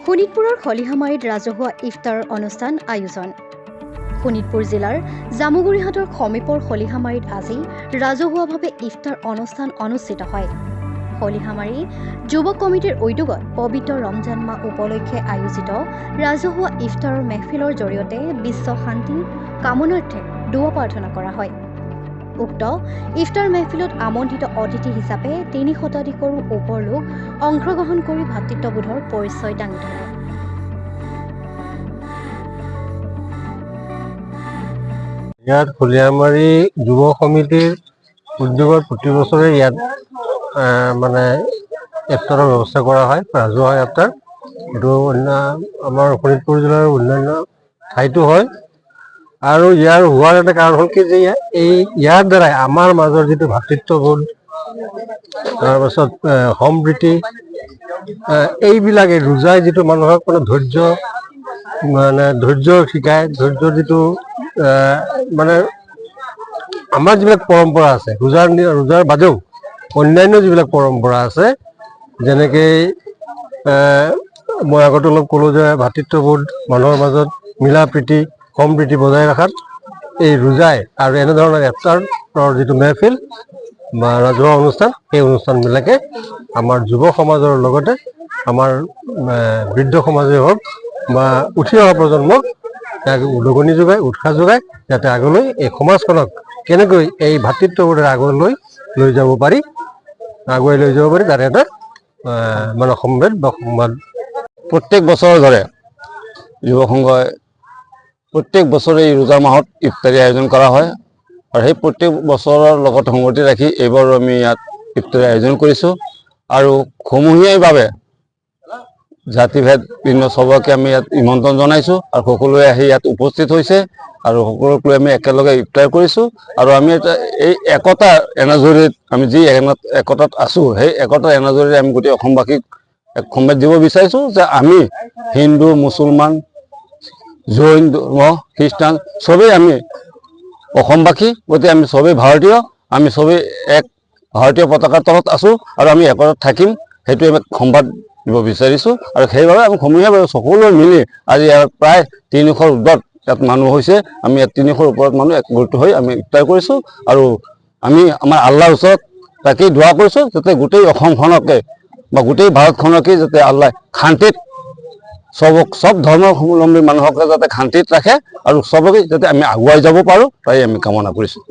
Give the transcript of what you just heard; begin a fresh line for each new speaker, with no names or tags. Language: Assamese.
শোণিতপুৰৰ খলিহামাৰীত ৰাজহুৱা ইফতাৰ অনুষ্ঠান আয়োজন। শোণিতপুৰ জিলাৰ জামুগুৰিহাটৰ সমীপৰ খলিহামাৰীত আজি ৰাজহুৱাভাৱে ইফতাৰ অনুষ্ঠান অনুষ্ঠিত হয়। খলিহামাৰী যুৱ কমিটিৰ উদ্যোগত পবিত্ৰ ৰমজান মাহ উপলক্ষে আয়োজিত ৰাজহুৱা ইফতাৰৰ মেহফিলৰ জৰিয়তে বিশ্ব শান্তি কামনাৰ্থে দুৱা প্ৰাৰ্থনা কৰা হয়। উক্ত ইফতাৰ মেহফিলত আমন্ত্ৰিত অতিথি হিচাপে ৩ শতাধিকৰো ওপৰ লোক অংশগ্ৰহণ কৰি ভাতৃত্ববোধৰ পৰিচয় দাঙি ধৰে।
ইয়াত খলিহামাৰী যুৱ সমিতিৰ উদ্যোগত প্ৰতি বছৰে ইয়াত মানে ইফতাৰৰ ব্যৱস্থা কৰা হয়, ৰাজহুৱা ইফতাৰ। এইটো আমাৰ শোণিতপুৰ জিলাৰ অন্যান্য ঠাইতো হয়। আৰু ইয়াৰ হোৱাৰ এটা কাৰণ হ'ল কি যে ইয়াৰ দ্বাৰাই আমাৰ মাজৰ যিটো ভাতৃত্ববোধ, তাৰপাছত সম্প্ৰীতি, এইবিলাকে ৰোজাই যিটো মানুহক মানে ধৈৰ্য শিকায়। ধৈৰ্যৰ যিটো মানে আমাৰ যিবিলাক পৰম্পৰা আছে, ৰোজাৰ বাদেও অন্যান্য যিবিলাক পৰম্পৰা আছে, যেনেকৈ মই আগতে অলপ ক'লোঁ যে ভাতৃত্ববোধ, মানুহৰ মাজত মিলা প্ৰীতি সম্প্ৰীতি বজাই ৰখাত এই ৰোজাই আৰু এনেধৰণৰ ইফতাৰৰ যিটো মেহফিল বা ৰাজহুৱা অনুষ্ঠান, সেই অনুষ্ঠানবিলাকে আমাৰ যুৱ সমাজৰ লগতে আমাৰ বৃদ্ধ সমাজেই হওক বা উঠি অহা প্ৰজন্মক উদগনি যোগায়, উৎসাহ যোগায়, যাতে আগলৈ এই সমাজখনক কেনেকৈ এই ভাতৃত্ববোধেৰে আগলৈ লৈ যাব পাৰি, আগুৱাই লৈ যাব পাৰি, তাৰে এটা মানে সম্ভেদ বা সংবাদ।
প্ৰত্যেক বছৰৰ দৰে যুৱ সংঘই প্ৰত্যেক বছৰে এই ৰোজা মাহত ইফতাৰী আয়োজন কৰা হয়। আৰু সেই প্ৰত্যেক বছৰৰ লগত সংগতি ৰাখি এইবাৰো আমি ইয়াত ইফতাৰী আয়োজন কৰিছোঁ। আৰু সমূহীয়াভাৱে জাতিভেদ ভিন্ন চবকে আমি ইয়াত নিমন্ত্ৰণ জনাইছোঁ আৰু সকলোৱে আহি ইয়াত উপস্থিত হৈছে আৰু সকলোক লৈ আমি একেলগে ইফতাৰ কৰিছোঁ। আৰু আমি এই একতাৰ এনাজৰীত আমি যি একতাত আছোঁ, সেই একতাৰ এনাজৰীৰে আমি গোটেই অসমবাসীক এক সম্বাদ দিব বিচাৰিছোঁ যে আমি হিন্দু, মুছলমান, জৈন ধৰ্ম, খ্ৰীষ্টান চবেই আমি অসমবাসী, গতিকে আমি চবেই ভাৰতীয়, আমি চবেই এক ভাৰতীয় পতাকাৰ তলত আছোঁ আৰু আমি একতাত থাকিম, সেইটোৱে আমি সম্বাদ দিব বিচাৰিছোঁ। আৰু সেইবাবে আমি সমূহীয়াভাৱে সকলোৱে মিলি আজি ইয়াত প্ৰায় ৩০০ৰ ওপৰত ইয়াত মানুহ হৈছে। আমি ইয়াত ৩০০ৰ ওপৰত মানুহ একগোট হৈ আমি ইফতাৰ কৰিছোঁ। আৰু আমি আমাৰ আল্লাহৰ ওচৰত তাকেই দোৱা কৰিছোঁ যাতে গোটেই অসমখনকে বা গোটেই ভাৰতখনকে যাতে আল্লাহ শান্তিত চব ধৰ্মাৱলম্বী মানুহকে যাতে শান্তিত ৰাখে আৰু চবকে যাতে আমি আগুৱাই যাব পাৰোঁ, তাই আমি কামনা কৰিছোঁ।